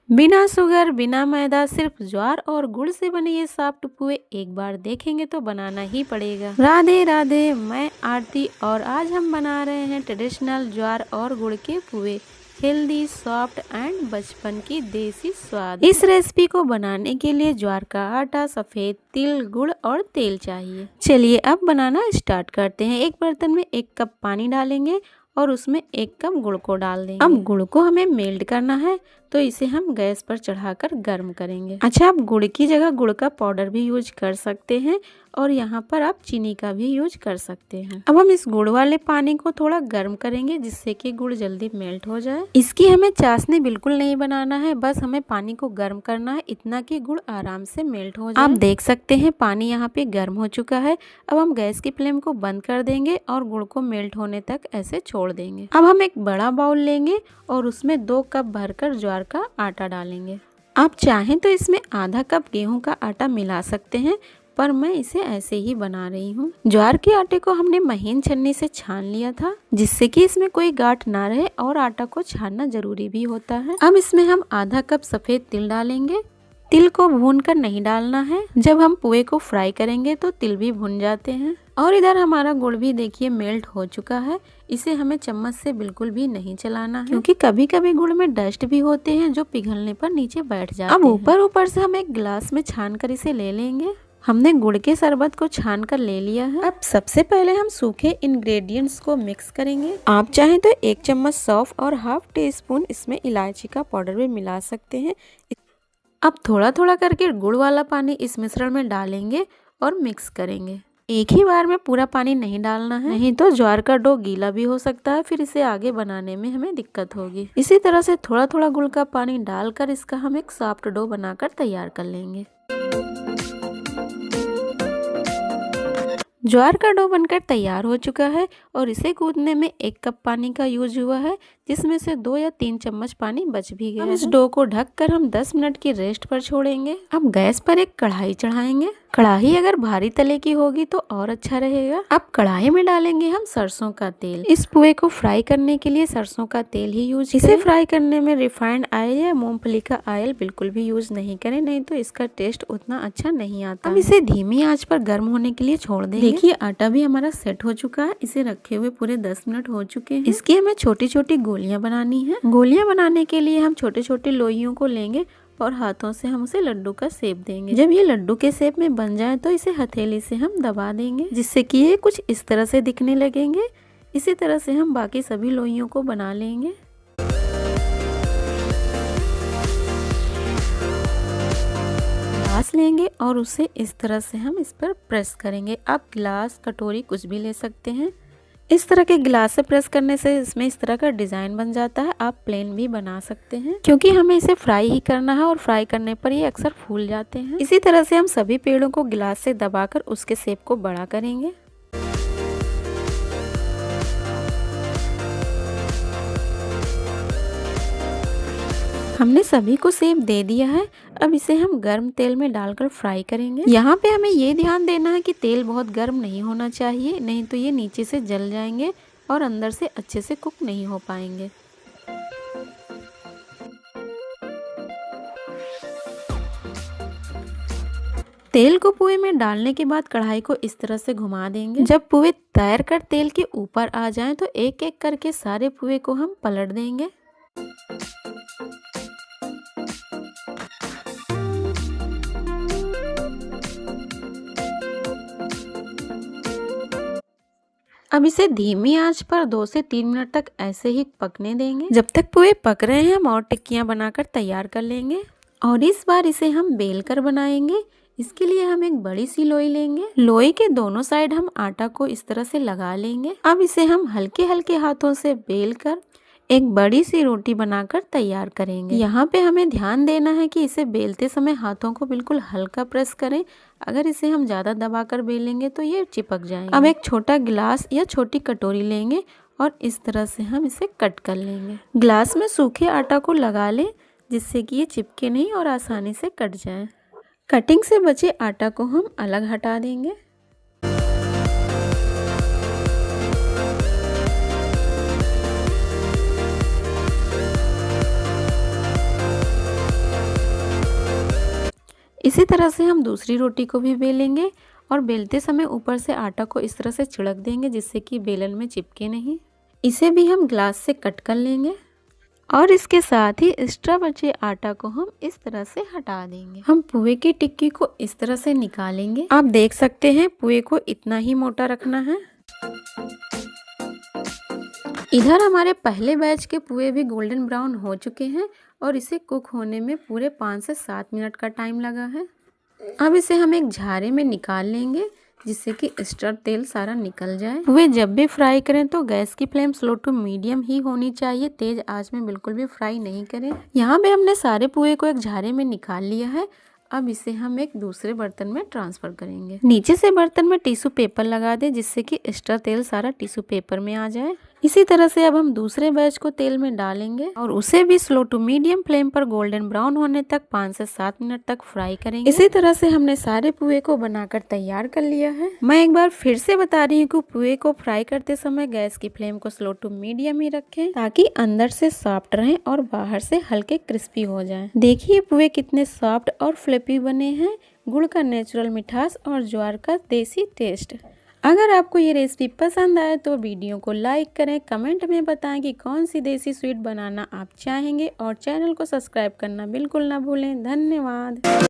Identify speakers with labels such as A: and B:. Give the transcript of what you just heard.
A: बिना शुगर बिना मैदा सिर्फ ज्वार और गुड़ से बने ये सॉफ्ट पुए एक बार देखेंगे तो बनाना ही पड़ेगा। राधे राधे, मैं आरती और आज हम बना रहे हैं ट्रेडिशनल ज्वार और गुड़ के पुए। हेल्दी, सॉफ्ट एंड बचपन की देसी स्वाद। इस रेसिपी को बनाने के लिए ज्वार का आटा, सफेद तिल, गुड़ और तेल चाहिए। चलिए अब बनाना स्टार्ट करते हैं। एक बर्तन में 1 कप पानी डालेंगे और उसमें 1 कप गुड़ को डाल देंगे। अब गुड़ को हमें मेल्ट करना है तो इसे हम गैस पर चढ़ाकर गर्म करेंगे। अच्छा, आप गुड़ की जगह गुड़ का पाउडर भी यूज कर सकते हैं और यहाँ पर आप चीनी का भी यूज कर सकते हैं। अब हम इस गुड़ वाले पानी को थोड़ा गर्म करेंगे जिससे कि गुड़ जल्दी मेल्ट हो जाए। इसकी हमें चाशनी बिल्कुल नहीं बनाना है, बस हमें पानी को गर्म करना है इतना कि गुड़ आराम से मेल्ट हो जाए। आप देख सकते हैं पानी यहाँ पे गर्म हो चुका है। अब हम गैस की फ्लेम को बंद कर देंगे और गुड़ को मेल्ट होने तक ऐसे छोड़ देंगे। अब हम एक बड़ा बाउल लेंगे और उसमें 2 कप भरकर ज्वार का आटा डालेंगे। आप चाहें तो इसमें आधा कप गेहूं का आटा मिला सकते हैं, पर मैं इसे ऐसे ही बना रही हूँ। ज्वार के आटे को हमने महीन छन्नी से छान लिया था जिससे कि इसमें कोई गांठ ना रहे और आटा को छानना जरूरी भी होता है। अब इसमें हम आधा कप सफेद तिल डालेंगे। तिल को भूनकर नहीं डालना है, जब हम पुए को फ्राई करेंगे तो तिल भी भुन जाते हैं। और इधर हमारा गुड़ भी देखिए मेल्ट हो चुका है। इसे हमें चम्मच से बिल्कुल भी नहीं चलाना है क्योंकि कभी कभी गुड़ में डस्ट भी होते हैं जो पिघलने पर नीचे बैठ जाते हैं। अब ऊपर से हम एक गिलास में छान कर इसे ले लेंगे। हमने गुड़ के शरबत को छान कर ले लिया है। अब सबसे पहले हम सूखे इंग्रेडिएंट्स को मिक्स करेंगे। आप चाहें तो 1 चम्मच सौंफ और ½ टीस्पून इसमें इलायची का पाउडर भी मिला सकते हैं। अब थोड़ा थोड़ा करके गुड़ वाला पानी इस मिश्रण में डालेंगे और मिक्स करेंगे। एक ही बार में पूरा पानी नहीं डालना है, नहीं तो ज्वार का डो गीला भी हो सकता है, फिर इसे आगे बनाने में हमें दिक्कत होगी। इसी तरह से थोड़ा थोड़ा गुड़ का पानी डालकर इसका हम एक सॉफ्ट डो बनाकर तैयार कर लेंगे। ज्वार का डो बनकर तैयार हो चुका है और इसे गूंथने में 1 कप पानी का यूज हुआ है जिसमें से 2 या 3 चम्मच पानी बच भी गया है। इस डो को ढककर हम 10 मिनट की रेस्ट पर छोड़ेंगे। अब गैस पर एक कढ़ाई चढ़ाएंगे। कढ़ाई अगर भारी तले की होगी तो और अच्छा रहेगा। अब कढ़ाई में डालेंगे हम सरसों का तेल। इस पुए को फ्राई करने के लिए सरसों का तेल ही यूज करें। इसे फ्राई करने में रिफाइंड ऑयल या मूंगफली का ऑयल बिल्कुल भी यूज नहीं करें, नहीं तो इसका टेस्ट उतना अच्छा नहीं आता। अब इसे धीमी आंच पर गर्म होने के लिए छोड़ देंगे। देखिए आटा भी हमारा सेट हो चुका है। इसे रखे हुए पूरे 10 मिनट हो चुके हैं। इसकी हमें छोटी छोटी गोलियां बनानी है। गोलियां बनाने के लिए हम छोटे छोटे लोइयों को लेंगे और हाथों से हम उसे लड्डू का शेप देंगे। जब ये लड्डू के शेप में बन जाए तो इसे हथेली से हम दबा देंगे जिससे कि ये कुछ इस तरह से दिखने लगेंगे। इसी तरह से हम बाकी सभी लोइयों को बना लेंगे। ग्लास लेंगे और उसे इस तरह से हम इस पर प्रेस करेंगे। आप गिलास, कटोरी कुछ भी ले सकते हैं। इस तरह के गिलास से प्रेस करने से इसमें इस तरह का डिजाइन बन जाता है। आप प्लेन भी बना सकते हैं क्योंकि हमें इसे फ्राई ही करना है और फ्राई करने पर ये अक्सर फूल जाते हैं। इसी तरह से हम सभी पेड़ों को गिलास से दबाकर उसके शेप को बड़ा करेंगे। हमने सभी को शेप दे दिया है। अब इसे हम गर्म तेल में डालकर फ्राई करेंगे। यहाँ पे हमें ये ध्यान देना है कि तेल बहुत गर्म नहीं होना चाहिए, नहीं तो ये नीचे से जल जाएंगे और अंदर से अच्छे से कुक नहीं हो पाएंगे। तेल को पुए में डालने के बाद कढ़ाई को इस तरह से घुमा देंगे। जब पुए तैर कर तेल के ऊपर आ जाएं तो एक एक करके सारे पुए को हम पलट देंगे। अब इसे धीमी आंच पर 2 से 3 मिनट तक ऐसे ही पकने देंगे। जब तक पुए पक रहे हैं हम और टिक्कियां बनाकर तैयार कर लेंगे और इस बार इसे हम बेल कर बनाएंगे। इसके लिए हम एक बड़ी सी लोई लेंगे। लोई के दोनों साइड हम आटा को इस तरह से लगा लेंगे। अब इसे हम हल्के हल्के हाथों से बेल कर एक बड़ी सी रोटी बनाकर तैयार करेंगे। यहाँ पे हमें ध्यान देना है कि इसे बेलते समय हाथों को बिल्कुल हल्का प्रेस करें। अगर इसे हम ज़्यादा दबाकर बेलेंगे तो ये चिपक जाएंगे। अब एक छोटा गिलास या छोटी कटोरी लेंगे और इस तरह से हम इसे कट कर लेंगे। गिलास में सूखे आटा को लगा लें जिससे कि ये चिपके नहीं और आसानी से कट जाए। कटिंग से बचे आटा को हम अलग हटा देंगे। इसी तरह से हम दूसरी रोटी को भी बेलेंगे और बेलते समय ऊपर से आटा को इस तरह से छिड़क देंगे जिससे कि बेलन में चिपके नहीं। इसे भी हम ग्लास से कट कर लेंगे और इसके साथ ही एक्स्ट्रा बचे आटा को हम इस तरह से हटा देंगे। हम पुए की टिक्की को इस तरह से निकालेंगे। आप देख सकते हैं पुए को इतना ही मोटा रखना है। इधर हमारे पहले बैच के पुए भी गोल्डन ब्राउन हो चुके हैं और इसे कुक होने में पूरे 5 से 7 मिनट का टाइम लगा है। अब इसे हम एक झारे में निकाल लेंगे जिससे कि एक्स्ट्रा तेल सारा निकल जाए। पुए जब भी फ्राई करें तो गैस की फ्लेम स्लो टू मीडियम ही होनी चाहिए, तेज आंच में बिल्कुल भी फ्राई नहीं करें। यहाँ पे हमने सारे पुए को एक झारे में निकाल लिया है। अब इसे हम एक दूसरे बर्तन में ट्रांसफर करेंगे। नीचे से बर्तन में टिश्यू पेपर लगा दें जिससे कि एक्स्ट्रा तेल सारा टिश्यू पेपर में आ जाए। इसी तरह से अब हम दूसरे बैच को तेल में डालेंगे और उसे भी स्लो टू मीडियम फ्लेम पर गोल्डन ब्राउन होने तक 5 से 7 मिनट तक फ्राई करेंगे। इसी तरह से हमने सारे पुए को बनाकर तैयार कर लिया है। मैं एक बार फिर से बता रही हूँ कि पुए को फ्राई करते समय गैस की फ्लेम को स्लो टू मीडियम ही रखें ताकि अंदर से सॉफ्ट रहें और बाहर से हल्के क्रिस्पी हो जाएं। देखिए पुए कितने सॉफ्ट और फ्लफी बने हैं। गुड़ का नेचुरल मिठास और ज्वार का देसी टेस्ट। अगर आपको ये रेसिपी पसंद आए तो वीडियो को लाइक करें, कमेंट में बताएं कि कौन सी देसी स्वीट बनाना आप चाहेंगे और चैनल को सब्सक्राइब करना बिल्कुल ना भूलें। धन्यवाद।